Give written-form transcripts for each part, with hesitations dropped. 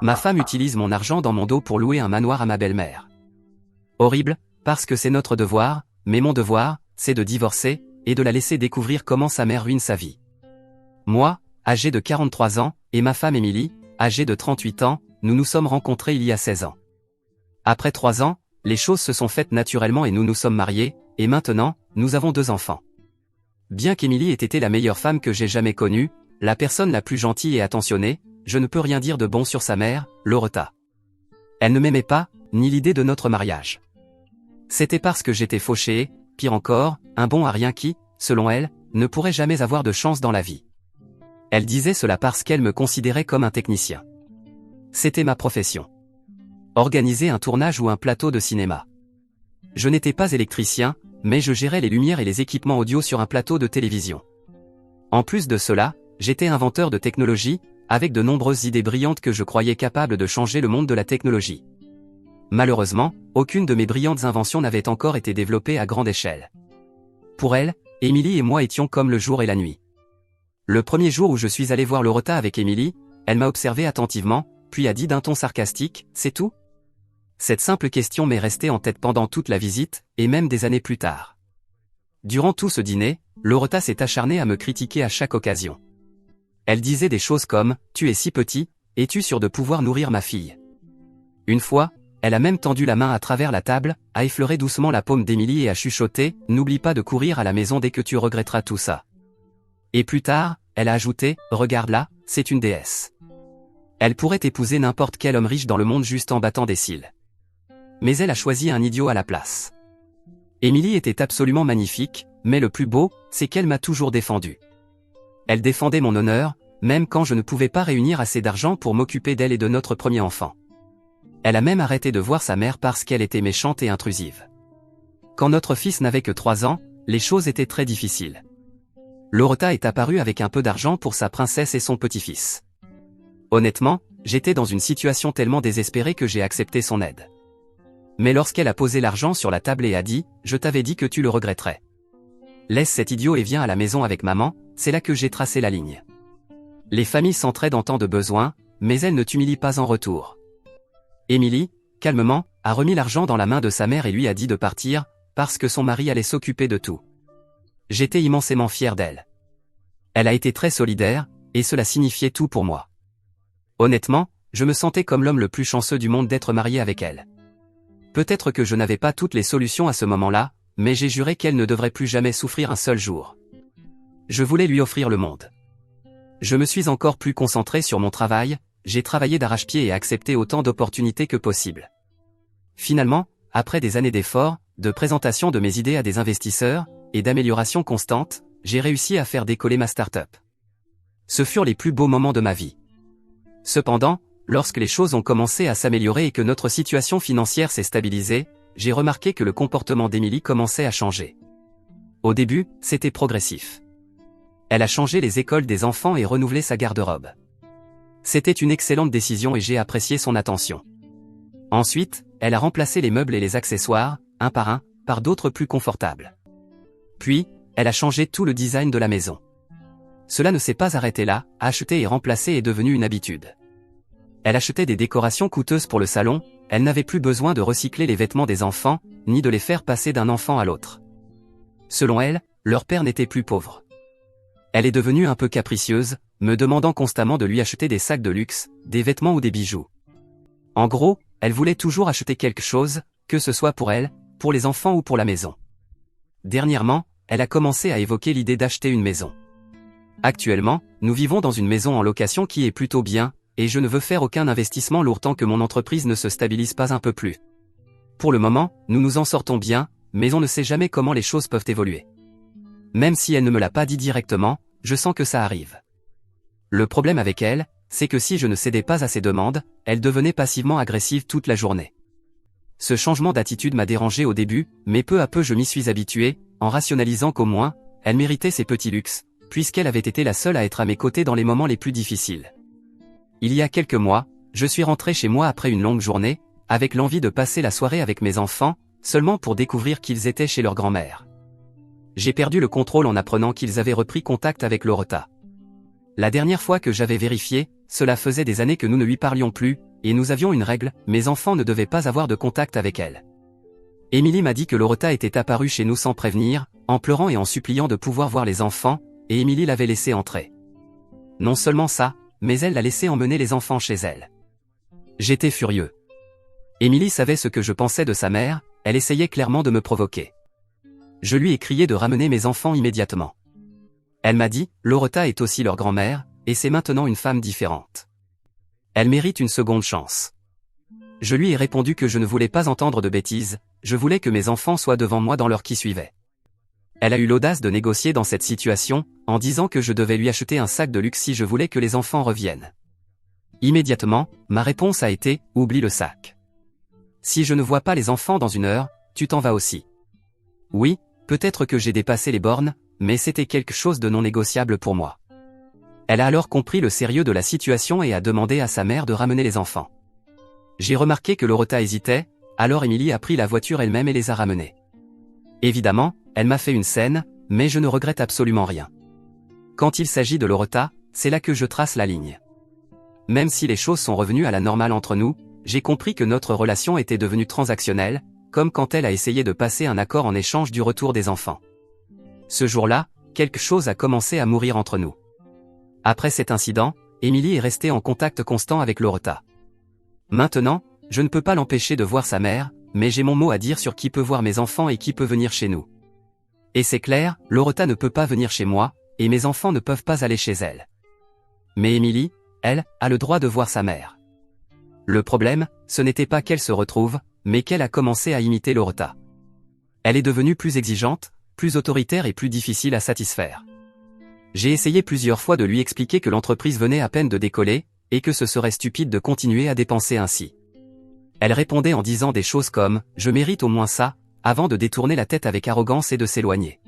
Ma femme utilise mon argent dans mon dos pour louer un manoir à ma belle-mère. Horrible, parce que c'est notre devoir, mais mon devoir, c'est de divorcer, et de la laisser découvrir comment sa mère ruine sa vie. Moi, âgé de 43 ans, et ma femme Émilie, âgée de 38 ans, nous nous sommes rencontrés il y a 16 ans. Après 3 ans, les choses se sont faites naturellement et nous nous sommes mariés, et maintenant, nous avons 2 enfants. Bien qu'Émilie ait été la meilleure femme que j'ai jamais connue, la personne la plus gentille et attentionnée, je ne peux rien dire de bon sur sa mère, Loretta. Elle ne m'aimait pas, ni l'idée de notre mariage. C'était parce que j'étais fauché, pire encore, un bon à rien qui, selon elle, ne pourrait jamais avoir de chance dans la vie. Elle disait cela parce qu'elle me considérait comme un technicien. C'était ma profession. Organiser un tournage ou un plateau de cinéma. Je n'étais pas électricien, mais je gérais les lumières et les équipements audio sur un plateau de télévision. En plus de cela, j'étais inventeur de technologie, avec de nombreuses idées brillantes que je croyais capables de changer le monde de la technologie. Malheureusement, aucune de mes brillantes inventions n'avait encore été développée à grande échelle. Pour elle, Émilie et moi étions comme le jour et la nuit. Le premier jour où je suis allé voir Loretta avec Émilie, elle m'a observé attentivement, puis a dit d'un ton sarcastique, « C'est tout ?» Cette simple question m'est restée en tête pendant toute la visite, et même des années plus tard. Durant tout ce dîner, Loretta s'est acharnée à me critiquer à chaque occasion. Elle disait des choses comme « Tu es si petit, es-tu sûr de pouvoir nourrir ma fille ?» Une fois, elle a même tendu la main à travers la table, a effleuré doucement la paume d'Émilie et a chuchoté « N'oublie pas de courir à la maison dès que tu regretteras tout ça. » Et plus tard, elle a ajouté « Regarde-la, c'est une déesse. Elle pourrait épouser n'importe quel homme riche dans le monde juste en battant des cils. » Mais elle a choisi un idiot à la place. Émilie était absolument magnifique, mais le plus beau, c'est qu'elle m'a toujours défendu. Elle défendait mon honneur, même quand je ne pouvais pas réunir assez d'argent pour m'occuper d'elle et de notre premier enfant. Elle a même arrêté de voir sa mère parce qu'elle était méchante et intrusive. Quand notre fils n'avait que 3 ans, les choses étaient très difficiles. Loretta est apparue avec un peu d'argent pour sa princesse et son petit-fils. Honnêtement, j'étais dans une situation tellement désespérée que j'ai accepté son aide. Mais lorsqu'elle a posé l'argent sur la table et a dit « Je t'avais dit que tu le regretterais. Laisse cet idiot et viens à la maison avec maman », c'est là que j'ai tracé la ligne. Les familles s'entraident en temps de besoin, mais elles ne t'humilient pas en retour. Émilie, calmement, a remis l'argent dans la main de sa mère et lui a dit de partir, parce que son mari allait s'occuper de tout. J'étais immensément fier d'elle. Elle a été très solidaire, et cela signifiait tout pour moi. Honnêtement, je me sentais comme l'homme le plus chanceux du monde d'être marié avec elle. Peut-être que je n'avais pas toutes les solutions à ce moment-là, mais j'ai juré qu'elle ne devrait plus jamais souffrir un seul jour. Je voulais lui offrir le monde. Je me suis encore plus concentré sur mon travail, j'ai travaillé d'arrache-pied et accepté autant d'opportunités que possible. Finalement, après des années d'efforts, de présentation de mes idées à des investisseurs, et d'amélioration constante, j'ai réussi à faire décoller ma start-up. Ce furent les plus beaux moments de ma vie. Cependant, lorsque les choses ont commencé à s'améliorer et que notre situation financière s'est stabilisée, j'ai remarqué que le comportement d'Émilie commençait à changer. Au début, c'était progressif. Elle a changé les écoles des enfants et renouvelé sa garde-robe. C'était une excellente décision et j'ai apprécié son attention. Ensuite, elle a remplacé les meubles et les accessoires, un par un, par d'autres plus confortables. Puis, elle a changé tout le design de la maison. Cela ne s'est pas arrêté là, acheter et remplacer est devenu une habitude. Elle achetait des décorations coûteuses pour le salon, elle n'avait plus besoin de recycler les vêtements des enfants, ni de les faire passer d'un enfant à l'autre. Selon elle, leur père n'était plus pauvre. Elle est devenue un peu capricieuse, me demandant constamment de lui acheter des sacs de luxe, des vêtements ou des bijoux. En gros, elle voulait toujours acheter quelque chose, que ce soit pour elle, pour les enfants ou pour la maison. Dernièrement, elle a commencé à évoquer l'idée d'acheter une maison. Actuellement, nous vivons dans une maison en location qui est plutôt bien, et je ne veux faire aucun investissement lourd tant que mon entreprise ne se stabilise pas un peu plus. Pour le moment, nous nous en sortons bien, mais on ne sait jamais comment les choses peuvent évoluer. Même si elle ne me l'a pas dit directement, je sens que ça arrive. Le problème avec elle, c'est que si je ne cédais pas à ses demandes, elle devenait passivement agressive toute la journée. Ce changement d'attitude m'a dérangé au début, mais peu à peu je m'y suis habitué, en rationalisant qu'au moins, elle méritait ses petits luxes, puisqu'elle avait été la seule à être à mes côtés dans les moments les plus difficiles. Il y a quelques mois, je suis rentré chez moi après une longue journée, avec l'envie de passer la soirée avec mes enfants, seulement pour découvrir qu'ils étaient chez leur grand-mère. J'ai perdu le contrôle en apprenant qu'ils avaient repris contact avec Loretta. La dernière fois que j'avais vérifié, cela faisait des années que nous ne lui parlions plus, et nous avions une règle, mes enfants ne devaient pas avoir de contact avec elle. Émilie m'a dit que Loretta était apparue chez nous sans prévenir, en pleurant et en suppliant de pouvoir voir les enfants, et Émilie l'avait laissée entrer. Non seulement ça, mais elle l'a laissé emmener les enfants chez elle. J'étais furieux. Émilie savait ce que je pensais de sa mère, elle essayait clairement de me provoquer. Je lui ai crié de ramener mes enfants immédiatement. Elle m'a dit, Loretta est aussi leur grand-mère, et c'est maintenant une femme différente. Elle mérite une seconde chance. Je lui ai répondu que je ne voulais pas entendre de bêtises, je voulais que mes enfants soient devant moi dans l'heure qui suivait. Elle a eu l'audace de négocier dans cette situation, en disant que je devais lui acheter un sac de luxe si je voulais que les enfants reviennent. Immédiatement, ma réponse a été, oublie le sac. Si je ne vois pas les enfants dans une heure, tu t'en vas aussi. Oui, peut-être que j'ai dépassé les bornes, mais c'était quelque chose de non négociable pour moi. Elle a alors compris le sérieux de la situation et a demandé à sa mère de ramener les enfants. J'ai remarqué que Loretta hésitait, alors Émilie a pris la voiture elle-même et les a ramenés. Évidemment, elle m'a fait une scène, mais je ne regrette absolument rien. Quand il s'agit de Loretta, c'est là que je trace la ligne. Même si les choses sont revenues à la normale entre nous, j'ai compris que notre relation était devenue transactionnelle, comme quand elle a essayé de passer un accord en échange du retour des enfants. Ce jour-là, quelque chose a commencé à mourir entre nous. Après cet incident, Émilie est restée en contact constant avec Loretta. Maintenant, je ne peux pas l'empêcher de voir sa mère, mais j'ai mon mot à dire sur qui peut voir mes enfants et qui peut venir chez nous. Et c'est clair, Loretta ne peut pas venir chez moi, et mes enfants ne peuvent pas aller chez elle. Mais Émilie, elle, a le droit de voir sa mère. Le problème, ce n'était pas qu'elle se retrouve, mais qu'elle a commencé à imiter Loretta. Elle est devenue plus exigeante, plus autoritaire et plus difficile à satisfaire. J'ai essayé plusieurs fois de lui expliquer que l'entreprise venait à peine de décoller, et que ce serait stupide de continuer à dépenser ainsi. Elle répondait en disant des choses comme « je mérite au moins ça », avant de détourner la tête avec arrogance et de s'éloigner.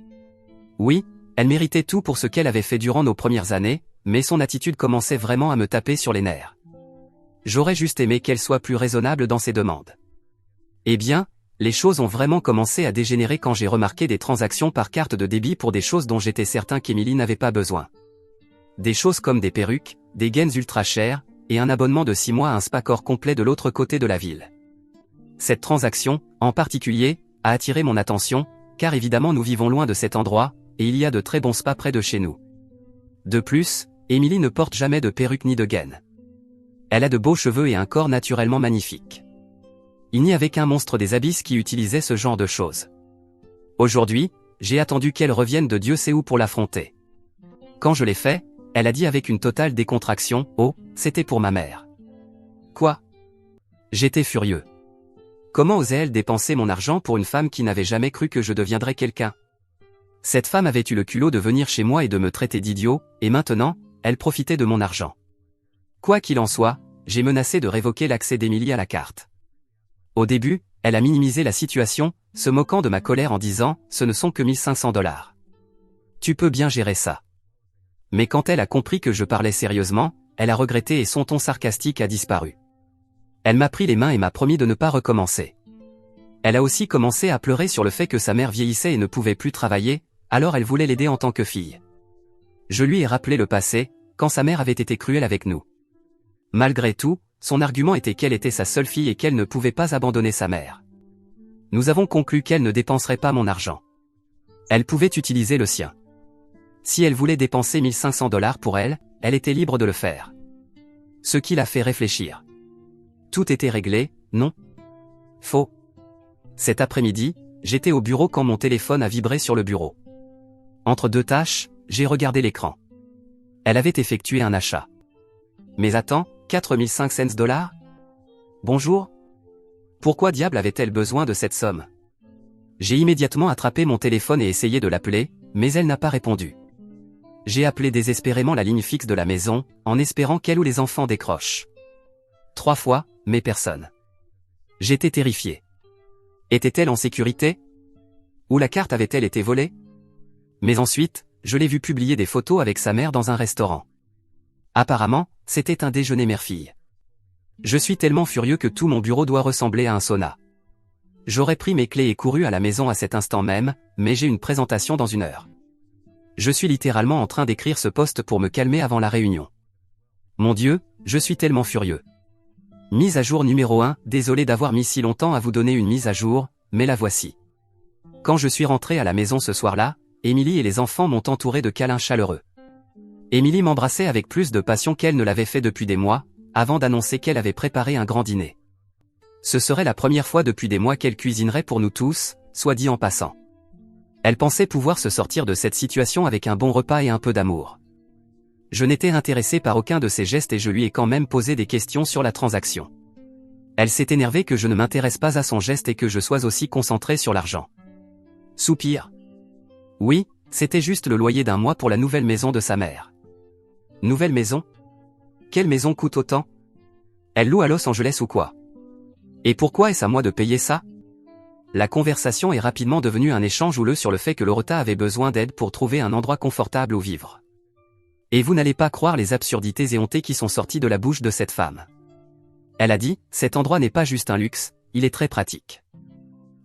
Oui, elle méritait tout pour ce qu'elle avait fait durant nos premières années, mais son attitude commençait vraiment à me taper sur les nerfs. J'aurais juste aimé qu'elle soit plus raisonnable dans ses demandes. Eh bien, les choses ont vraiment commencé à dégénérer quand j'ai remarqué des transactions par carte de débit pour des choses dont j'étais certain qu'Émilie n'avait pas besoin. Des choses comme des perruques, des gaines ultra chères, et un abonnement de 6 mois à un spa-corps complet de l'autre côté de la ville. Cette transaction, en particulier, a attiré mon attention, car évidemment nous vivons loin de cet endroit, et il y a de très bons spas près de chez nous. De plus, Émilie ne porte jamais de perruque ni de gaines. Elle a de beaux cheveux et un corps naturellement magnifique. Il n'y avait qu'un monstre des abysses qui utilisait ce genre de choses. Aujourd'hui, j'ai attendu qu'elle revienne de Dieu sait où pour l'affronter. Quand je l'ai fait, elle a dit avec une totale décontraction, « Oh, c'était pour ma mère. » Quoi? J'étais furieux. Comment osait-elle dépenser mon argent pour une femme qui n'avait jamais cru que je deviendrais quelqu'un? Cette femme avait eu le culot de venir chez moi et de me traiter d'idiot, et maintenant, elle profitait de mon argent. Quoi qu'il en soit, j'ai menacé de révoquer l'accès d'Émilie à la carte. Au début, elle a minimisé la situation, se moquant de ma colère en disant « ce ne sont que 1500 $. Tu peux bien gérer ça. » Mais quand elle a compris que je parlais sérieusement, elle a regretté et son ton sarcastique a disparu. Elle m'a pris les mains et m'a promis de ne pas recommencer. Elle a aussi commencé à pleurer sur le fait que sa mère vieillissait et ne pouvait plus travailler, alors elle voulait l'aider en tant que fille. Je lui ai rappelé le passé, quand sa mère avait été cruelle avec nous. Malgré tout, son argument était qu'elle était sa seule fille et qu'elle ne pouvait pas abandonner sa mère. Nous avons conclu qu'elle ne dépenserait pas mon argent. Elle pouvait utiliser le sien. Si elle voulait dépenser 1500 $ pour elle, elle était libre de le faire. Ce qui l'a fait réfléchir. Tout était réglé, non? Faux. Cet après-midi, j'étais au bureau quand mon téléphone a vibré sur le bureau. Entre deux tâches, j'ai regardé l'écran. Elle avait effectué un achat. Mais attends, 4500 $? Bonjour? Pourquoi diable avait-elle besoin de cette somme? J'ai immédiatement attrapé mon téléphone et essayé de l'appeler, mais elle n'a pas répondu. J'ai appelé désespérément la ligne fixe de la maison, en espérant qu'elle ou les enfants décrochent. 3 fois, mais personne. J'étais terrifié. Était-elle en sécurité? Ou la carte avait-elle été volée? Mais ensuite, je l'ai vu publier des photos avec sa mère dans un restaurant. Apparemment, c'était un déjeuner mère-fille. Je suis tellement furieux que tout mon bureau doit ressembler à un sauna. J'aurais pris mes clés et couru à la maison à cet instant même, mais j'ai une présentation dans 1 heure. Je suis littéralement en train d'écrire ce post pour me calmer avant la réunion. Mon Dieu, je suis tellement furieux. Mise à jour numéro 1, désolé d'avoir mis si longtemps à vous donner une mise à jour, mais la voici. Quand je suis rentré à la maison ce soir-là, Émilie et les enfants m'ont entouré de câlins chaleureux. Émilie m'embrassait avec plus de passion qu'elle ne l'avait fait depuis des mois, avant d'annoncer qu'elle avait préparé un grand dîner. Ce serait la première fois depuis des mois qu'elle cuisinerait pour nous tous, soit dit en passant. Elle pensait pouvoir se sortir de cette situation avec un bon repas et un peu d'amour. Je n'étais intéressé par aucun de ses gestes et je lui ai quand même posé des questions sur la transaction. Elle s'est énervée que je ne m'intéresse pas à son geste et que je sois aussi concentré sur l'argent. Soupir. Oui, c'était juste le loyer d'un mois pour la nouvelle maison de sa mère. Nouvelle maison? Quelle maison coûte autant? Elle loue à Los Angeles ou quoi? Et pourquoi est-ce à moi de payer ça? La conversation est rapidement devenue un échange houleux sur le fait que Loretta avait besoin d'aide pour trouver un endroit confortable où vivre. Et vous n'allez pas croire les absurdités éhontées qui sont sorties de la bouche de cette femme. Elle a dit, cet endroit n'est pas juste un luxe, il est très pratique.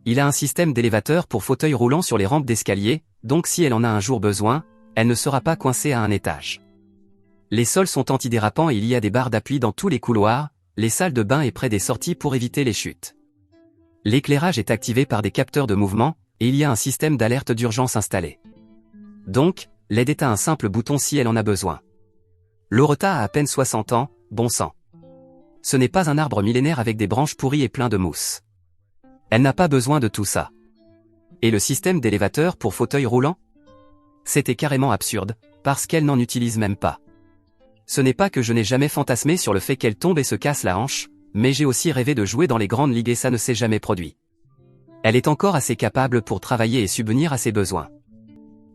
Il a un système d'élévateur pour fauteuil roulant sur les rampes d'escalier, donc si elle en a un jour besoin, elle ne sera pas coincée à un étage. Les sols sont antidérapants et il y a des barres d'appui dans tous les couloirs, les salles de bain et près des sorties pour éviter les chutes. L'éclairage est activé par des capteurs de mouvement, et il y a un système d'alerte d'urgence installé. Donc, l'aide est à un simple bouton si elle en a besoin. Loretta a à peine 60 ans, bon sang. Ce n'est pas un arbre millénaire avec des branches pourries et plein de mousse. Elle n'a pas besoin de tout ça. Et le système d'élévateur pour fauteuil roulant? C'était carrément absurde, parce qu'elle n'en utilise même pas. Ce n'est pas que je n'ai jamais fantasmé sur le fait qu'elle tombe et se casse la hanche, mais j'ai aussi rêvé de jouer dans les grandes ligues et ça ne s'est jamais produit. Elle est encore assez capable pour travailler et subvenir à ses besoins.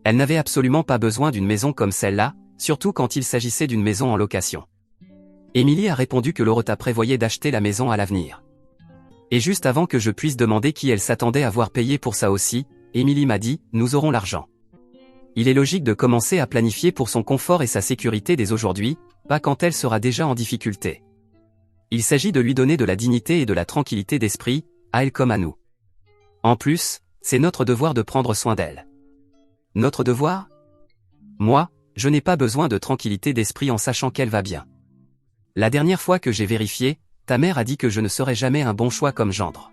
Elle n'avait absolument pas besoin d'une maison comme celle-là, surtout quand il s'agissait d'une maison en location. Émilie a répondu que Loretta prévoyait d'acheter la maison à l'avenir. Et juste avant que je puisse demander qui elle s'attendait à voir payer pour ça aussi, Émilie m'a dit, nous aurons l'argent. Il est logique de commencer à planifier pour son confort et sa sécurité dès aujourd'hui, pas quand elle sera déjà en difficulté. Il s'agit de lui donner de la dignité et de la tranquillité d'esprit, à elle comme à nous. En plus, c'est notre devoir de prendre soin d'elle. Notre devoir? Moi, je n'ai pas besoin de tranquillité d'esprit en sachant qu'elle va bien. La dernière fois que j'ai vérifié, ta mère a dit que je ne serais jamais un bon choix comme gendre.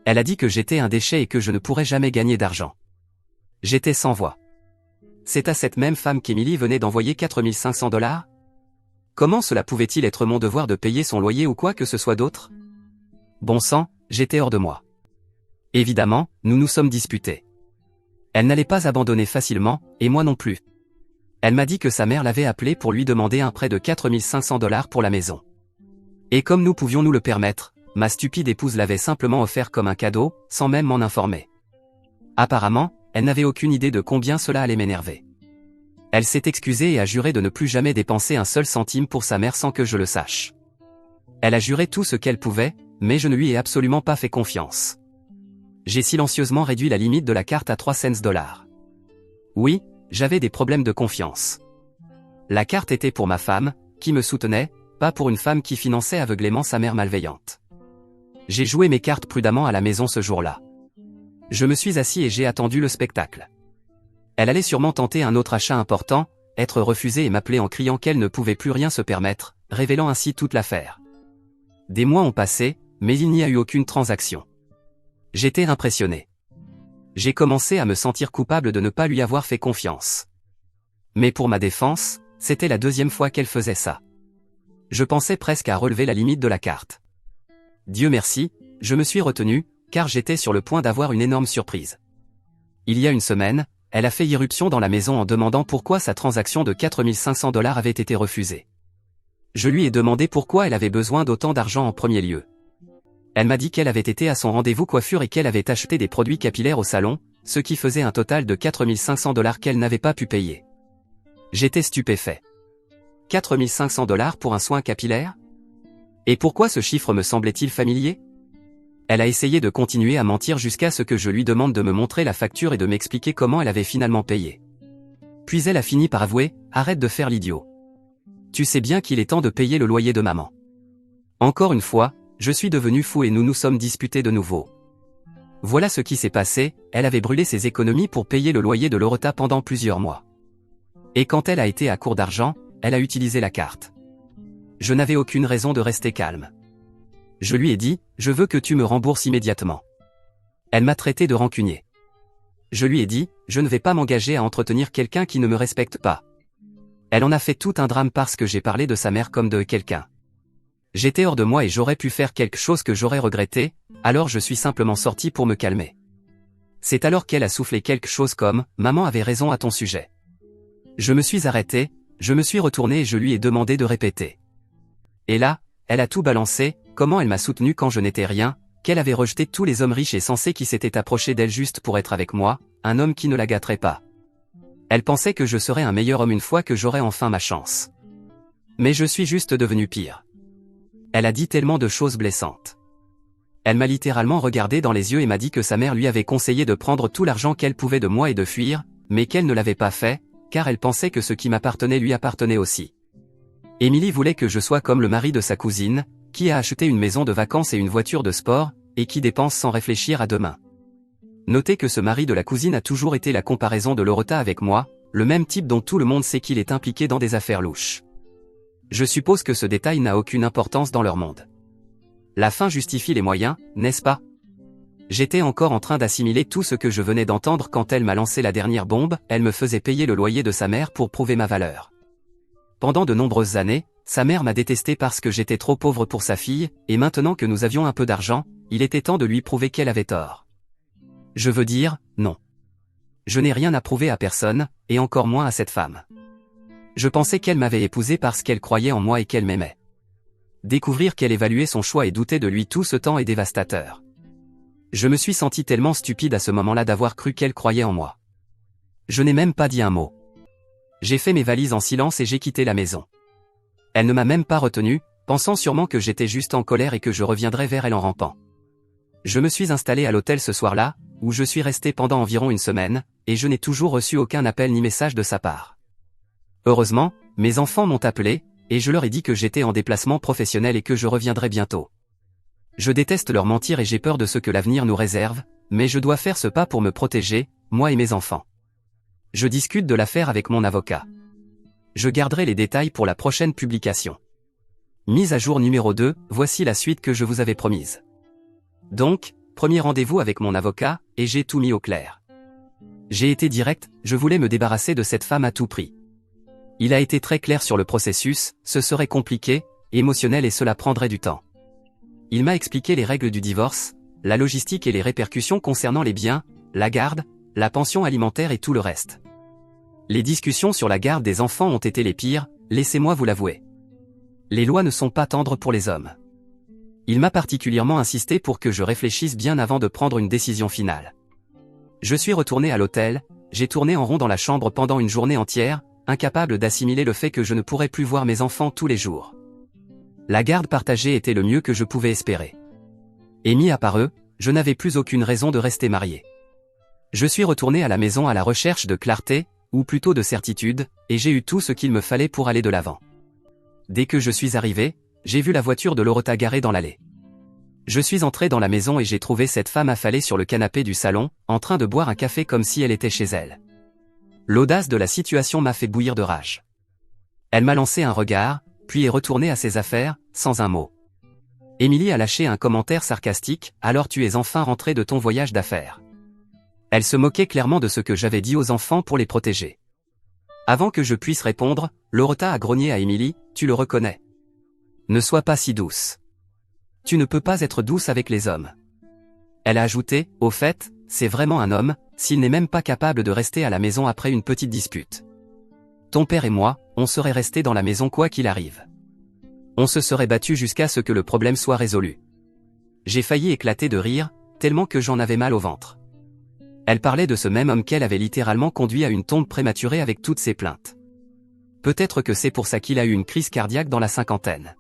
Elle a dit que j'étais un déchet et que je ne pourrais jamais gagner d'argent. J'étais sans voix. C'est à cette même femme qu'Émilie venait d'envoyer 4500 $? Comment cela pouvait-il être mon devoir de payer son loyer ou quoi que ce soit d'autre? Bon sang, j'étais hors de moi. Évidemment, nous nous sommes disputés. Elle n'allait pas abandonner facilement, et moi non plus. Elle m'a dit que sa mère l'avait appelée pour lui demander un prêt de 4500 $ pour la maison. Et comme nous pouvions nous le permettre, ma stupide épouse l'avait simplement offert comme un cadeau, sans même m'en informer. Apparemment, elle n'avait aucune idée de combien cela allait m'énerver. Elle s'est excusée et a juré de ne plus jamais dépenser un seul centime pour sa mère sans que je le sache. Elle a juré tout ce qu'elle pouvait, mais je ne lui ai absolument pas fait confiance. J'ai silencieusement réduit la limite de la carte à 3 cents $. Oui, j'avais des problèmes de confiance. La carte était pour ma femme, qui me soutenait, pas pour une femme qui finançait aveuglément sa mère malveillante. J'ai joué mes cartes prudemment à la maison ce jour-là. Je me suis assis et j'ai attendu le spectacle. Elle allait sûrement tenter un autre achat important, être refusée et m'appeler en criant qu'elle ne pouvait plus rien se permettre, révélant ainsi toute l'affaire. Des mois ont passé, mais il n'y a eu aucune transaction. J'étais impressionné. J'ai commencé à me sentir coupable de ne pas lui avoir fait confiance. Mais pour ma défense, c'était la deuxième fois qu'elle faisait ça. Je pensais presque à relever la limite de la carte. Dieu merci, je me suis retenu, car j'étais sur le point d'avoir une énorme surprise. Il y a une semaine, elle a fait irruption dans la maison en demandant pourquoi sa transaction de 4500 $ avait été refusée. Je lui ai demandé pourquoi elle avait besoin d'autant d'argent en premier lieu. Elle m'a dit qu'elle avait été à son rendez-vous coiffure et qu'elle avait acheté des produits capillaires au salon, ce qui faisait un total de 4500 $ qu'elle n'avait pas pu payer. J'étais stupéfait. 4500 $ pour un soin capillaire? Et pourquoi ce chiffre me semblait-il familier? Elle a essayé de continuer à mentir jusqu'à ce que je lui demande de me montrer la facture et de m'expliquer comment elle avait finalement payé. Puis elle a fini par avouer, arrête de faire l'idiot. Tu sais bien qu'il est temps de payer le loyer de maman. Encore une fois, je suis devenu fou et nous nous sommes disputés de nouveau. Voilà ce qui s'est passé, elle avait brûlé ses économies pour payer le loyer de Loretta pendant plusieurs mois. Et quand elle a été à court d'argent, elle a utilisé la carte. Je n'avais aucune raison de rester calme. Je lui ai dit, je veux que tu me rembourses immédiatement. Elle m'a traité de rancunier. Je lui ai dit, je ne vais pas m'engager à entretenir quelqu'un qui ne me respecte pas. Elle en a fait tout un drame parce que j'ai parlé de sa mère comme de quelqu'un. J'étais hors de moi et j'aurais pu faire quelque chose que j'aurais regretté, alors je suis simplement sorti pour me calmer. C'est alors qu'elle a soufflé quelque chose comme « Maman avait raison à ton sujet ». Je me suis arrêté, je me suis retourné et je lui ai demandé de répéter. Et là, elle a tout balancé, comment elle m'a soutenu quand je n'étais rien, qu'elle avait rejeté tous les hommes riches et sensés qui s'étaient approchés d'elle juste pour être avec moi, un homme qui ne la gâterait pas. Elle pensait que je serais un meilleur homme une fois que j'aurais enfin ma chance. Mais je suis juste devenu pire. Elle a dit tellement de choses blessantes. Elle m'a littéralement regardé dans les yeux et m'a dit que sa mère lui avait conseillé de prendre tout l'argent qu'elle pouvait de moi et de fuir, mais qu'elle ne l'avait pas fait, car elle pensait que ce qui m'appartenait lui appartenait aussi. Émilie voulait que je sois comme le mari de sa cousine, qui a acheté une maison de vacances et une voiture de sport, et qui dépense sans réfléchir à demain. Notez que ce mari de la cousine a toujours été la comparaison de Loretta avec moi, le même type dont tout le monde sait qu'il est impliqué dans des affaires louches. Je suppose que ce détail n'a aucune importance dans leur monde. La fin justifie les moyens, n'est-ce pas? J'étais encore en train d'assimiler tout ce que je venais d'entendre quand elle m'a lancé la dernière bombe, elle me faisait payer le loyer de sa mère pour prouver ma valeur. Pendant de nombreuses années, sa mère m'a détesté parce que j'étais trop pauvre pour sa fille, et maintenant que nous avions un peu d'argent, il était temps de lui prouver qu'elle avait tort. Je veux dire, non. Je n'ai rien à prouver à personne, et encore moins à cette femme. Je pensais qu'elle m'avait épousé parce qu'elle croyait en moi et qu'elle m'aimait. Découvrir qu'elle évaluait son choix et doutait de lui tout ce temps est dévastateur. Je me suis senti tellement stupide à ce moment-là d'avoir cru qu'elle croyait en moi. Je n'ai même pas dit un mot. J'ai fait mes valises en silence et j'ai quitté la maison. Elle ne m'a même pas retenu, pensant sûrement que j'étais juste en colère et que je reviendrais vers elle en rampant. Je me suis installé à l'hôtel ce soir-là, où je suis resté pendant environ une semaine, et je n'ai toujours reçu aucun appel ni message de sa part. Heureusement, mes enfants m'ont appelé, et je leur ai dit que j'étais en déplacement professionnel et que je reviendrais bientôt. Je déteste leur mentir et j'ai peur de ce que l'avenir nous réserve, mais je dois faire ce pas pour me protéger, moi et mes enfants. Je discute de l'affaire avec mon avocat. Je garderai les détails pour la prochaine publication. Mise à jour numéro 2, voici la suite que je vous avais promise. Donc, premier rendez-vous avec mon avocat, et j'ai tout mis au clair. J'ai été direct, je voulais me débarrasser de cette femme à tout prix. Il a été très clair sur le processus, ce serait compliqué, émotionnel et cela prendrait du temps. Il m'a expliqué les règles du divorce, la logistique et les répercussions concernant les biens, la garde, la pension alimentaire et tout le reste. Les discussions sur la garde des enfants ont été les pires, laissez-moi vous l'avouer. Les lois ne sont pas tendres pour les hommes. Il m'a particulièrement insisté pour que je réfléchisse bien avant de prendre une décision finale. Je suis retourné à l'hôtel, j'ai tourné en rond dans la chambre pendant une journée entière, incapable d'assimiler le fait que je ne pourrais plus voir mes enfants tous les jours. La garde partagée était le mieux que je pouvais espérer. Et mis à part eux, je n'avais plus aucune raison de rester marié. Je suis retourné à la maison à la recherche de clarté, ou plutôt de certitude, et j'ai eu tout ce qu'il me fallait pour aller de l'avant. Dès que je suis arrivé, j'ai vu la voiture de Loretta garée dans l'allée. Je suis entré dans la maison et j'ai trouvé cette femme affalée sur le canapé du salon, en train de boire un café comme si elle était chez elle. L'audace de la situation m'a fait bouillir de rage. Elle m'a lancé un regard, puis est retournée à ses affaires, sans un mot. Émilie a lâché un commentaire sarcastique, « Alors tu es enfin rentré de ton voyage d'affaires ». Elle se moquait clairement de ce que j'avais dit aux enfants pour les protéger. Avant que je puisse répondre, Loretta a grogné à Émilie, « Tu le reconnais. Ne sois pas si douce. Tu ne peux pas être douce avec les hommes. » Elle a ajouté, « Au fait, c'est vraiment un homme, s'il n'est même pas capable de rester à la maison après une petite dispute. Ton père et moi, on serait restés dans la maison quoi qu'il arrive. On se serait battu jusqu'à ce que le problème soit résolu. » J'ai failli éclater de rire, tellement que j'en avais mal au ventre. Elle parlait de ce même homme qu'elle avait littéralement conduit à une tombe prématurée avec toutes ses plaintes. Peut-être que c'est pour ça qu'il a eu une crise cardiaque dans la cinquantaine.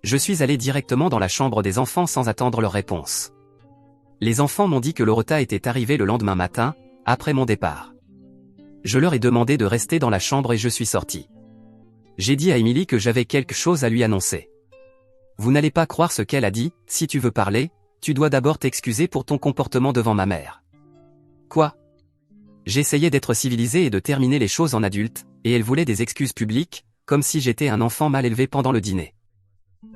Je suis allé directement dans la chambre des enfants sans attendre leur réponse. Les enfants m'ont dit que Loretta était arrivée le lendemain matin, après mon départ. Je leur ai demandé de rester dans la chambre et je suis sorti. J'ai dit à Émilie que j'avais quelque chose à lui annoncer. Vous n'allez pas croire ce qu'elle a dit, si tu veux parler, tu dois d'abord t'excuser pour ton comportement devant ma mère. Quoi? J'essayais d'être civilisé et de terminer les choses en adulte, et elle voulait des excuses publiques, comme si j'étais un enfant mal élevé pendant le dîner.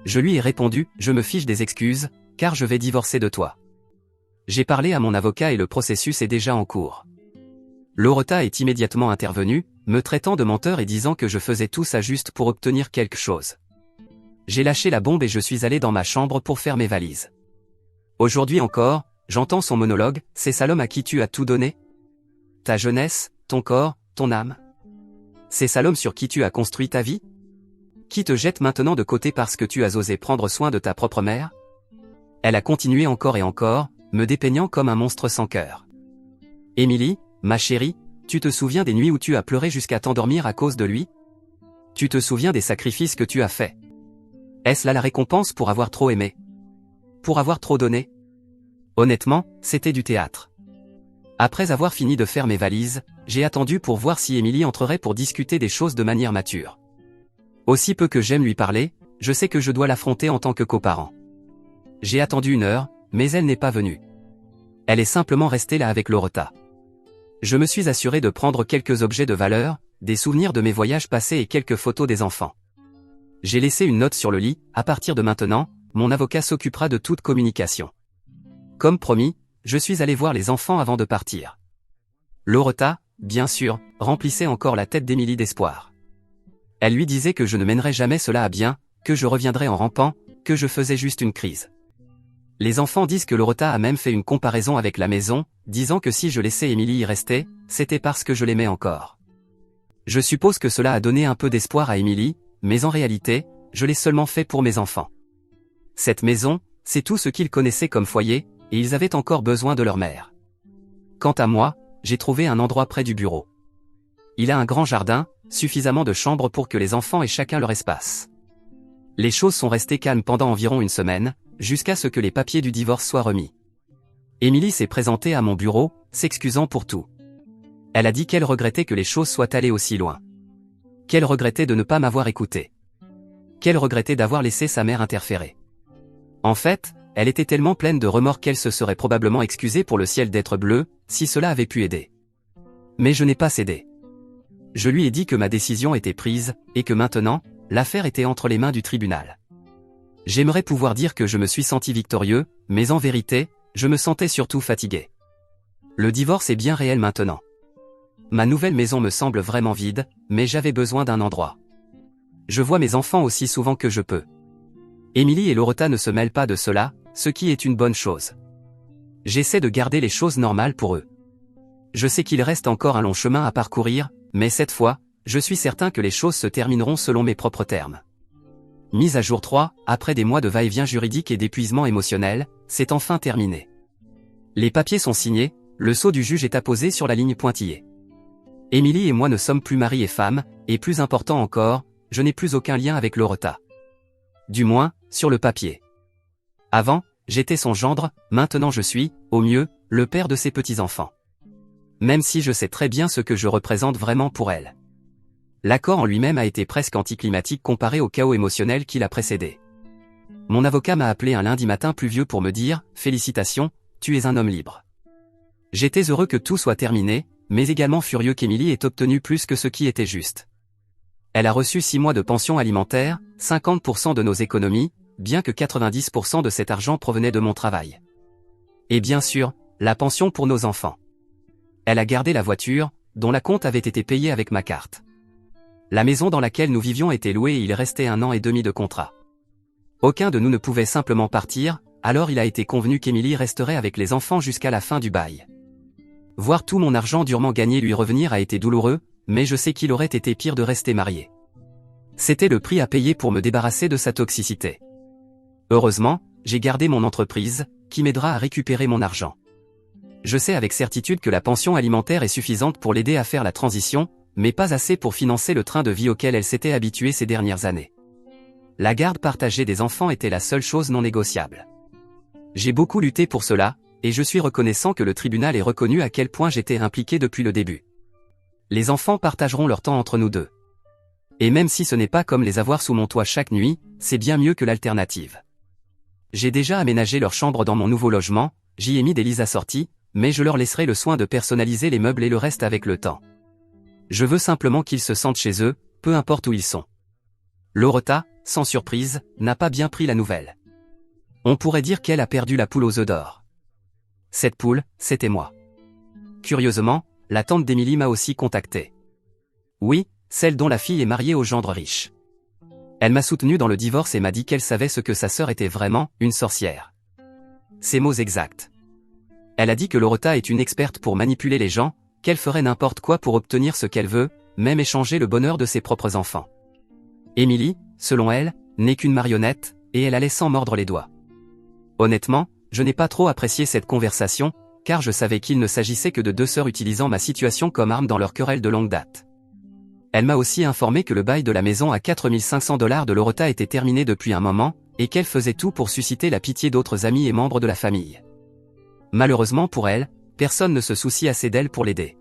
Je lui ai répondu, je me fiche des excuses, car je vais divorcer de toi. J'ai parlé à mon avocat et le processus est déjà en cours. Loretta est immédiatement intervenue, me traitant de menteur et disant que je faisais tout ça juste pour obtenir quelque chose. J'ai lâché la bombe et je suis allé dans ma chambre pour faire mes valises. Aujourd'hui encore, j'entends son monologue, c'est ça l'homme à qui tu as tout donné? Ta jeunesse, ton corps, ton âme. C'est ça l'homme sur qui tu as construit ta vie? Qui te jette maintenant de côté parce que tu as osé prendre soin de ta propre mère? Elle a continué encore et encore, me dépeignant comme un monstre sans cœur. Émilie, ma chérie, tu te souviens des nuits où tu as pleuré jusqu'à t'endormir à cause de lui? Tu te souviens des sacrifices que tu as faits? Est-ce là la récompense pour avoir trop aimé? Pour avoir trop donné? Honnêtement, c'était du théâtre. Après avoir fini de faire mes valises, j'ai attendu pour voir si Émilie entrerait pour discuter des choses de manière mature. Aussi peu que j'aime lui parler, je sais que je dois l'affronter en tant que coparent. J'ai attendu 1 heure, mais elle n'est pas venue. Elle est simplement restée là avec Loretta. Je me suis assuré de prendre quelques objets de valeur, des souvenirs de mes voyages passés et quelques photos des enfants. J'ai laissé une note sur le lit, à partir de maintenant, mon avocat s'occupera de toute communication. Comme promis, je suis allé voir les enfants avant de partir. Loretta, bien sûr, remplissait encore la tête d'Émilie d'espoir. Elle lui disait que je ne mènerais jamais cela à bien, que je reviendrais en rampant, que je faisais juste une crise. Les enfants disent que Loretta a même fait une comparaison avec la maison, disant que si je laissais Émilie y rester, c'était parce que je l'aimais encore. Je suppose que cela a donné un peu d'espoir à Émilie, mais en réalité, je l'ai seulement fait pour mes enfants. Cette maison, c'est tout ce qu'ils connaissaient comme foyer, et ils avaient encore besoin de leur mère. Quant à moi, j'ai trouvé un endroit près du bureau. Il a un grand jardin, suffisamment de chambres pour que les enfants aient chacun leur espace. Les choses sont restées calmes pendant environ 1 semaine, jusqu'à ce que les papiers du divorce soient remis. Émilie s'est présentée à mon bureau, s'excusant pour tout. Elle a dit qu'elle regrettait que les choses soient allées aussi loin. Qu'elle regrettait de ne pas m'avoir écouté. Qu'elle regrettait d'avoir laissé sa mère interférer. En fait, elle était tellement pleine de remords qu'elle se serait probablement excusée pour le ciel d'être bleu, si cela avait pu aider. Mais je n'ai pas cédé. Je lui ai dit que ma décision était prise, et que maintenant, l'affaire était entre les mains du tribunal. J'aimerais pouvoir dire que je me suis senti victorieux, mais en vérité, je me sentais surtout fatigué. Le divorce est bien réel maintenant. Ma nouvelle maison me semble vraiment vide, mais j'avais besoin d'un endroit. Je vois mes enfants aussi souvent que je peux. Émilie et Loretta ne se mêlent pas de cela, ce qui est une bonne chose. J'essaie de garder les choses normales pour eux. Je sais qu'il reste encore un long chemin à parcourir, mais cette fois, je suis certain que les choses se termineront selon mes propres termes. Mise à jour 3, après des mois de va-et-vient juridique et d'épuisement émotionnel, c'est enfin terminé. Les papiers sont signés, le sceau du juge est apposé sur la ligne pointillée. Émilie et moi ne sommes plus mari et femme, et plus important encore, je n'ai plus aucun lien avec Loretta. Du moins, sur le papier. Avant, j'étais son gendre, maintenant je suis, au mieux, le père de ses petits-enfants. Même si je sais très bien ce que je représente vraiment pour elle. L'accord en lui-même a été presque anticlimatique comparé au chaos émotionnel qui l'a précédé. Mon avocat m'a appelé un lundi matin pluvieux pour me dire « Félicitations, tu es un homme libre ». J'étais heureux que tout soit terminé, mais également furieux qu'Émilie ait obtenu plus que ce qui était juste. Elle a reçu 6 mois de pension alimentaire, 50% de nos économies, bien que 90% de cet argent provenait de mon travail. Et bien sûr, la pension pour nos enfants. Elle a gardé la voiture, dont la compte avait été payée avec ma carte. La maison dans laquelle nous vivions était louée et il restait 1 an et demi de contrat. Aucun de nous ne pouvait simplement partir, alors il a été convenu qu'Émilie resterait avec les enfants jusqu'à la fin du bail. Voir tout mon argent durement gagné lui revenir a été douloureux, mais je sais qu'il aurait été pire de rester marié. C'était le prix à payer pour me débarrasser de sa toxicité. Heureusement, j'ai gardé mon entreprise, qui m'aidera à récupérer mon argent. Je sais avec certitude que la pension alimentaire est suffisante pour l'aider à faire la transition, mais pas assez pour financer le train de vie auquel elle s'était habituée ces dernières années. La garde partagée des enfants était la seule chose non négociable. J'ai beaucoup lutté pour cela, et je suis reconnaissant que le tribunal ait reconnu à quel point j'étais impliqué depuis le début. Les enfants partageront leur temps entre nous deux. Et même si ce n'est pas comme les avoir sous mon toit chaque nuit, c'est bien mieux que l'alternative. J'ai déjà aménagé leur chambre dans mon nouveau logement, j'y ai mis des lits assortis, mais je leur laisserai le soin de personnaliser les meubles et le reste avec le temps. Je veux simplement qu'ils se sentent chez eux, peu importe où ils sont. Loretta, sans surprise, n'a pas bien pris la nouvelle. On pourrait dire qu'elle a perdu la poule aux œufs d'or. Cette poule, c'était moi. Curieusement, la tante d'Émilie m'a aussi contacté. Oui, celle dont la fille est mariée au gendre riche. Elle m'a soutenu dans le divorce et m'a dit qu'elle savait ce que sa sœur était vraiment, une sorcière. Ses mots exacts. Elle a dit que Loretta est une experte pour manipuler les gens, qu'elle ferait n'importe quoi pour obtenir ce qu'elle veut, même échanger le bonheur de ses propres enfants. Émilie, selon elle, n'est qu'une marionnette, et elle allait sans mordre les doigts. Honnêtement, je n'ai pas trop apprécié cette conversation, car je savais qu'il ne s'agissait que de deux sœurs utilisant ma situation comme arme dans leur querelle de longue date. Elle m'a aussi informé que le bail de la maison à $4500 de Loretta était terminé depuis un moment, et qu'elle faisait tout pour susciter la pitié d'autres amis et membres de la famille. Malheureusement pour elle, personne ne se soucie assez d'elle pour l'aider.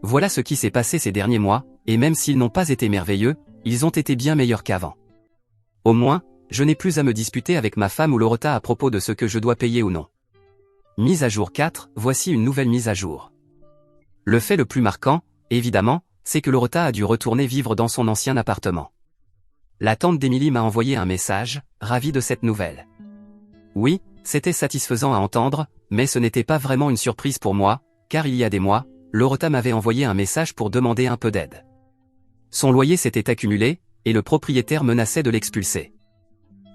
Voilà ce qui s'est passé ces derniers mois, et même s'ils n'ont pas été merveilleux, ils ont été bien meilleurs qu'avant. Au moins, je n'ai plus à me disputer avec ma femme ou Loretta à propos de ce que je dois payer ou non. Mise à jour 4, voici une nouvelle mise à jour. Le fait le plus marquant, évidemment, c'est que Loretta a dû retourner vivre dans son ancien appartement. La tante d'Émilie m'a envoyé un message, ravie de cette nouvelle. Oui, c'était satisfaisant à entendre, mais ce n'était pas vraiment une surprise pour moi, car il y a des mois, Loretta m'avait envoyé un message pour demander un peu d'aide. Son loyer s'était accumulé, et le propriétaire menaçait de l'expulser.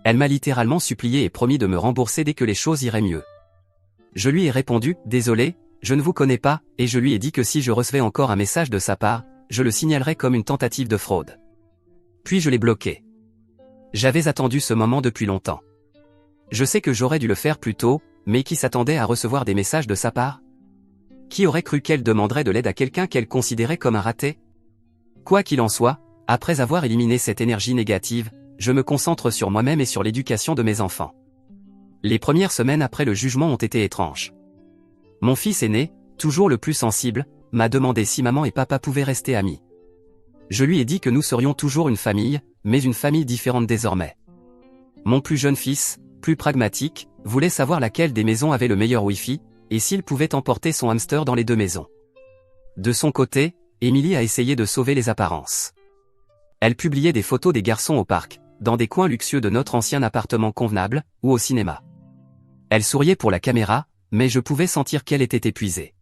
Elle m'a littéralement supplié et promis de me rembourser dès que les choses iraient mieux. Je lui ai répondu, désolé, je ne vous connais pas, et je lui ai dit que si je recevais encore un message de sa part, je le signalerais comme une tentative de fraude. Puis je l'ai bloqué. J'avais attendu ce moment depuis longtemps. Je sais que j'aurais dû le faire plus tôt, mais qui s'attendait à recevoir des messages de sa part? Qui aurait cru qu'elle demanderait de l'aide à quelqu'un qu'elle considérait comme un raté? Quoi qu'il en soit, après avoir éliminé cette énergie négative, je me concentre sur moi-même et sur l'éducation de mes enfants. Les premières semaines après le jugement ont été étranges. Mon fils aîné, toujours le plus sensible, m'a demandé si maman et papa pouvaient rester amis. Je lui ai dit que nous serions toujours une famille, mais une famille différente désormais. Mon plus jeune fils, plus pragmatique, voulait savoir laquelle des maisons avait le meilleur Wi-Fi, et s'il pouvait emporter son hamster dans les deux maisons. De son côté, Émilie a essayé de sauver les apparences. Elle publiait des photos des garçons au parc, dans des coins luxueux de notre ancien appartement convenable, ou au cinéma. Elle souriait pour la caméra, mais je pouvais sentir qu'elle était épuisée.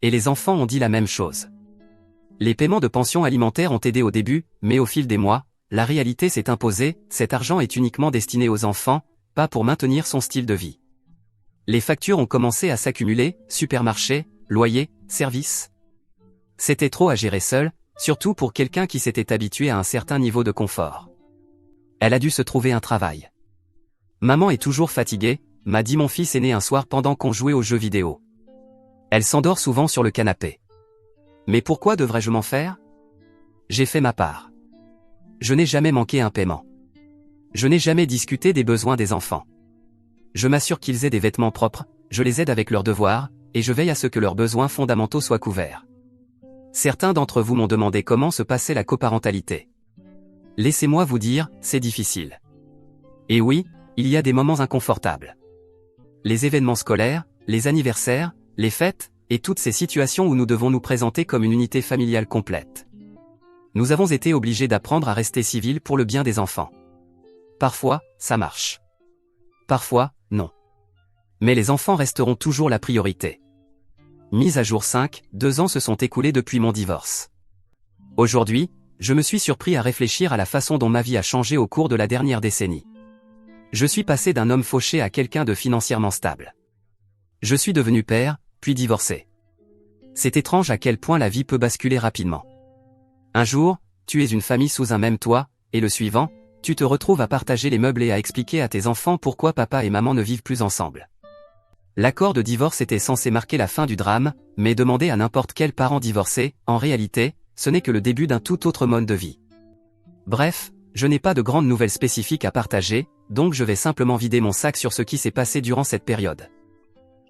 Et les enfants ont dit la même chose. Les paiements de pension alimentaire ont aidé au début, mais au fil des mois, la réalité s'est imposée, cet argent est uniquement destiné aux enfants, pas pour maintenir son style de vie. Les factures ont commencé à s'accumuler, supermarché, loyer, services. C'était trop à gérer seul, surtout pour quelqu'un qui s'était habitué à un certain niveau de confort. Elle a dû se trouver un travail. Maman est toujours fatiguée, m'a dit mon fils aîné un soir pendant qu'on jouait aux jeux vidéo. Elle s'endort souvent sur le canapé. Mais pourquoi devrais-je m'en faire? J'ai fait ma part. Je n'ai jamais manqué un paiement. Je n'ai jamais discuté des besoins des enfants. Je m'assure qu'ils aient des vêtements propres, je les aide avec leurs devoirs, et je veille à ce que leurs besoins fondamentaux soient couverts. Certains d'entre vous m'ont demandé comment se passait la coparentalité. Laissez-moi vous dire, c'est difficile. Et oui, il y a des moments inconfortables. Les événements scolaires, les anniversaires, les fêtes, et toutes ces situations où nous devons nous présenter comme une unité familiale complète. Nous avons été obligés d'apprendre à rester civils pour le bien des enfants. Parfois, ça marche. Parfois, non. Mais les enfants resteront toujours la priorité. Mise à jour 5, 2 ans se sont écoulés depuis mon divorce. Aujourd'hui, je me suis surpris à réfléchir à la façon dont ma vie a changé au cours de la dernière décennie. Je suis passé d'un homme fauché à quelqu'un de financièrement stable. Je suis devenu père, puis divorcé. C'est étrange à quel point la vie peut basculer rapidement. Un jour, tu es une famille sous un même toit, et le suivant, tu te retrouves à partager les meubles et à expliquer à tes enfants pourquoi papa et maman ne vivent plus ensemble. L'accord de divorce était censé marquer la fin du drame, mais demander à n'importe quel parent divorcé, en réalité, ce n'est que le début d'un tout autre mode de vie. Bref, je n'ai pas de grandes nouvelles spécifiques à partager, donc je vais simplement vider mon sac sur ce qui s'est passé durant cette période.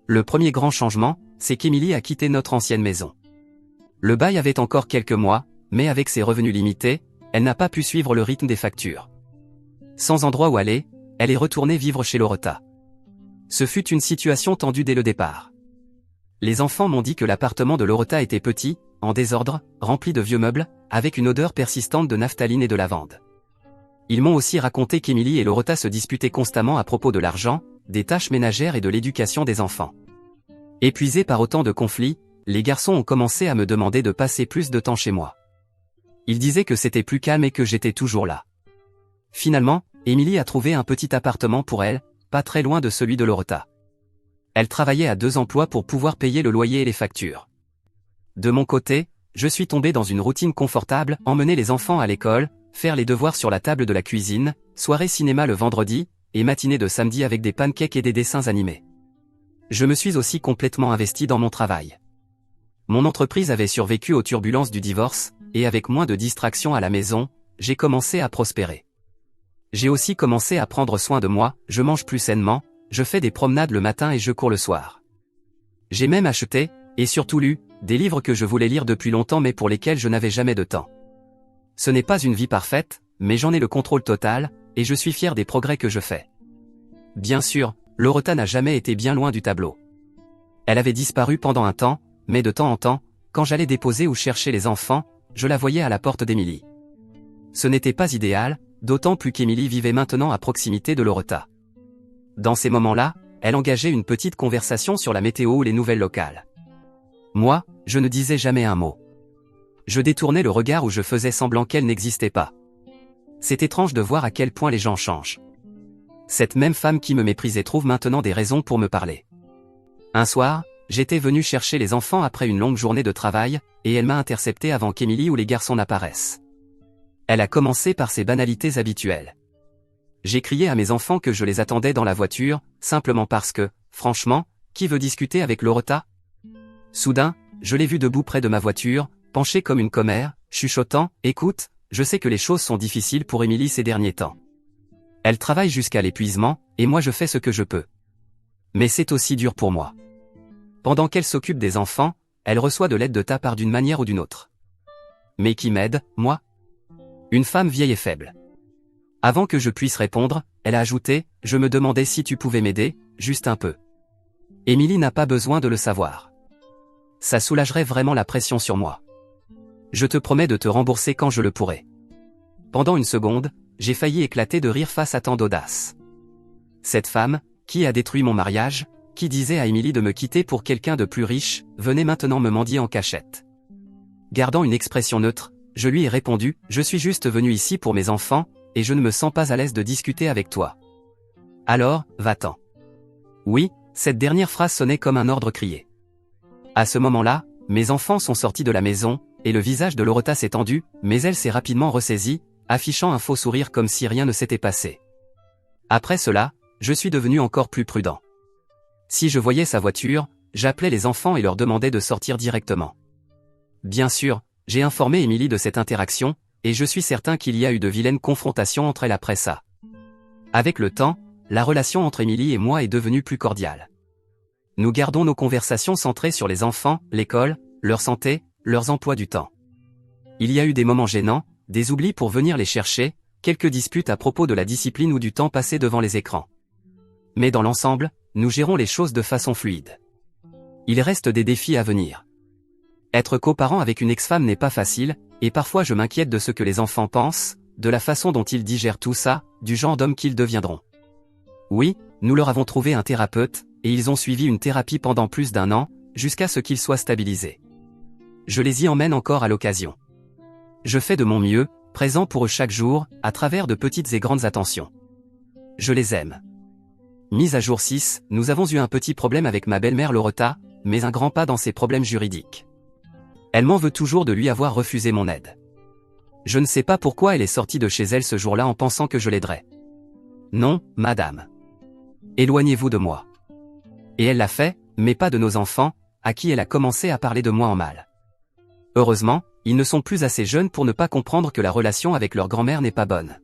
Le premier grand changement, c'est qu'Émilie a quitté notre ancienne maison. Le bail avait encore quelques mois, mais avec ses revenus limités, elle n'a pas pu suivre le rythme des factures. Sans endroit où aller, elle est retournée vivre chez Loretta. Ce fut une situation tendue dès le départ. Les enfants m'ont dit que l'appartement de Loretta était petit, en désordre, rempli de vieux meubles, avec une odeur persistante de naphtaline et de lavande. Ils m'ont aussi raconté qu'Émilie et Loretta se disputaient constamment à propos de l'argent, des tâches ménagères et de l'éducation des enfants. Épuisés par autant de conflits, les garçons ont commencé à me demander de passer plus de temps chez moi. Ils disaient que c'était plus calme et que j'étais toujours là. Finalement, Émilie a trouvé un petit appartement pour elle, pas très loin de celui de Loretta. Elle travaillait à 2 emplois pour pouvoir payer le loyer et les factures. De mon côté, je suis tombé dans une routine confortable, emmener les enfants à l'école, faire les devoirs sur la table de la cuisine, soirée cinéma le vendredi, et matinée de samedi avec des pancakes et des dessins animés. Je me suis aussi complètement investi dans mon travail. Mon entreprise avait survécu aux turbulences du divorce, et avec moins de distractions à la maison, j'ai commencé à prospérer. J'ai aussi commencé à prendre soin de moi, je mange plus sainement, je fais des promenades le matin et je cours le soir. J'ai même acheté, et surtout lu, des livres que je voulais lire depuis longtemps mais pour lesquels je n'avais jamais de temps. Ce n'est pas une vie parfaite, mais j'en ai le contrôle total, et je suis fier des progrès que je fais. Bien sûr, Loretta n'a jamais été bien loin du tableau. Elle avait disparu pendant un temps, mais de temps en temps, quand j'allais déposer ou chercher les enfants, je la voyais à la porte d'Émilie. Ce n'était pas idéal, d'autant plus qu'Émilie vivait maintenant à proximité de Loretta. Dans ces moments-là, elle engageait une petite conversation sur la météo ou les nouvelles locales. Moi, je ne disais jamais un mot. Je détournais le regard ou je faisais semblant qu'elle n'existait pas. C'est étrange de voir à quel point les gens changent. Cette même femme qui me méprisait trouve maintenant des raisons pour me parler. Un soir, j'étais venu chercher les enfants après une longue journée de travail, et elle m'a intercepté avant qu'Émilie ou les garçons n'apparaissent. Elle a commencé par ses banalités habituelles. J'ai crié à mes enfants que je les attendais dans la voiture, simplement parce que, franchement, qui veut discuter avec Loretta ? Soudain, je l'ai vue debout près de ma voiture, penchée comme une commère, chuchotant « Écoute, je sais que les choses sont difficiles pour Émilie ces derniers temps. Elle travaille jusqu'à l'épuisement, et moi je fais ce que je peux. Mais c'est aussi dur pour moi. Pendant qu'elle s'occupe des enfants, elle reçoit de l'aide de ta part d'une manière ou d'une autre. Mais qui m'aide, moi ? Une femme vieille et faible. » Avant que je puisse répondre, elle a ajouté « Je me demandais si tu pouvais m'aider, juste un peu. » Émilie n'a pas besoin de le savoir. Ça soulagerait vraiment la pression sur moi. Je te promets de te rembourser quand je le pourrai. Pendant une seconde, j'ai failli éclater de rire face à tant d'audace. Cette femme, qui a détruit mon mariage, qui disait à Émilie de me quitter pour quelqu'un de plus riche, venait maintenant me mendier en cachette. Gardant une expression neutre, je lui ai répondu « Je suis juste venu ici pour mes enfants, et je ne me sens pas à l'aise de discuter avec toi. Alors, va-t'en. » Oui, cette dernière phrase sonnait comme un ordre crié. À ce moment-là, mes enfants sont sortis de la maison, et le visage de Loretta s'est tendu, mais elle s'est rapidement ressaisie, affichant un faux sourire comme si rien ne s'était passé. Après cela, je suis devenu encore plus prudent. Si je voyais sa voiture, j'appelais les enfants et leur demandais de sortir directement. Bien sûr, j'ai informé Émilie de cette interaction, et je suis certain qu'il y a eu de vilaines confrontations entre elles après ça. Avec le temps, la relation entre Émilie et moi est devenue plus cordiale. Nous gardons nos conversations centrées sur les enfants, l'école, leur santé, leurs emplois du temps. Il y a eu des moments gênants, des oublis pour venir les chercher, quelques disputes à propos de la discipline ou du temps passé devant les écrans. Mais dans l'ensemble, nous gérons les choses de façon fluide. Il reste des défis à venir. Être coparent avec une ex-femme n'est pas facile, et parfois je m'inquiète de ce que les enfants pensent, de la façon dont ils digèrent tout ça, du genre d'hommes qu'ils deviendront. Oui, nous leur avons trouvé un thérapeute, et ils ont suivi une thérapie pendant plus d'1 an, jusqu'à ce qu'ils soient stabilisés. Je les y emmène encore à l'occasion. Je fais de mon mieux, présent pour eux chaque jour, à travers de petites et grandes attentions. Je les aime. Mise à jour 6, nous avons eu un petit problème avec ma belle-mère Loretta, mais un grand pas dans ses problèmes juridiques. Elle m'en veut toujours de lui avoir refusé mon aide. Je ne sais pas pourquoi elle est sortie de chez elle ce jour-là en pensant que je l'aiderais. Non, madame. Éloignez-vous de moi. Et elle l'a fait, mais pas de nos enfants, à qui elle a commencé à parler de moi en mal. Heureusement, ils ne sont plus assez jeunes pour ne pas comprendre que la relation avec leur grand-mère n'est pas bonne.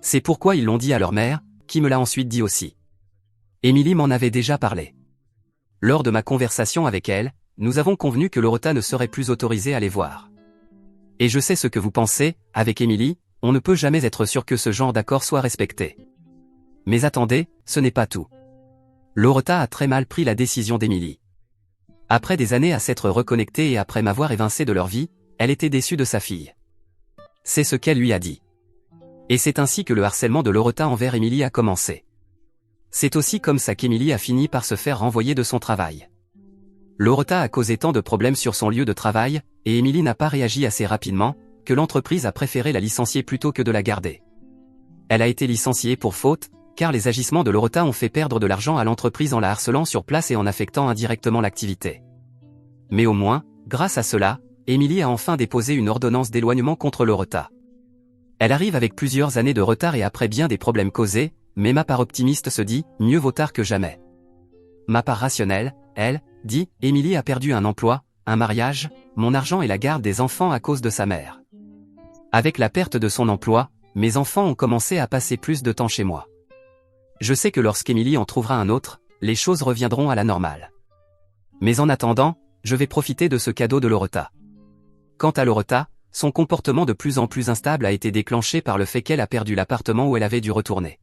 C'est pourquoi ils l'ont dit à leur mère, qui me l'a ensuite dit aussi. Émilie m'en avait déjà parlé. Lors de ma conversation avec elle, nous avons convenu que Loretta ne serait plus autorisée à les voir. Et je sais ce que vous pensez, avec Émilie, on ne peut jamais être sûr que ce genre d'accord soit respecté. Mais attendez, ce n'est pas tout. Loretta a très mal pris la décision d'Émilie. Après des années à s'être reconnectée et après m'avoir évincé de leur vie, elle était déçue de sa fille. C'est ce qu'elle lui a dit. Et c'est ainsi que le harcèlement de Loretta envers Émilie a commencé. C'est aussi comme ça qu'Émilie a fini par se faire renvoyer de son travail. Loretta a causé tant de problèmes sur son lieu de travail, et Émilie n'a pas réagi assez rapidement, que l'entreprise a préféré la licencier plutôt que de la garder. Elle a été licenciée pour faute, car les agissements de Loretta ont fait perdre de l'argent à l'entreprise en la harcelant sur place et en affectant indirectement l'activité. Mais au moins, grâce à cela, Émilie a enfin déposé une ordonnance d'éloignement contre Loretta. Elle arrive avec plusieurs années de retard et après bien des problèmes causés, mais ma part optimiste se dit, mieux vaut tard que jamais. Ma part rationnelle, elle, dit, Émilie a perdu un emploi, un mariage, mon argent et la garde des enfants à cause de sa mère. Avec la perte de son emploi, mes enfants ont commencé à passer plus de temps chez moi. Je sais que lorsqu'Émilie en trouvera un autre, les choses reviendront à la normale. Mais en attendant, je vais profiter de ce cadeau de Loretta. Quant à Loretta, son comportement de plus en plus instable a été déclenché par le fait qu'elle a perdu l'appartement où elle avait dû retourner.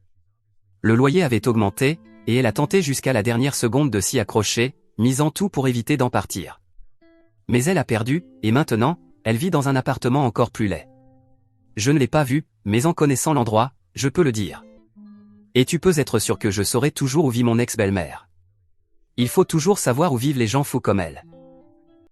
Le loyer avait augmenté, et elle a tenté jusqu'à la dernière seconde de s'y accrocher, misant tout pour éviter d'en partir. Mais elle a perdu, et maintenant, elle vit dans un appartement encore plus laid. Je ne l'ai pas vu, mais en connaissant l'endroit, je peux le dire. Et tu peux être sûr que je saurai toujours où vit mon ex-belle-mère. Il faut toujours savoir où vivent les gens fous comme elle.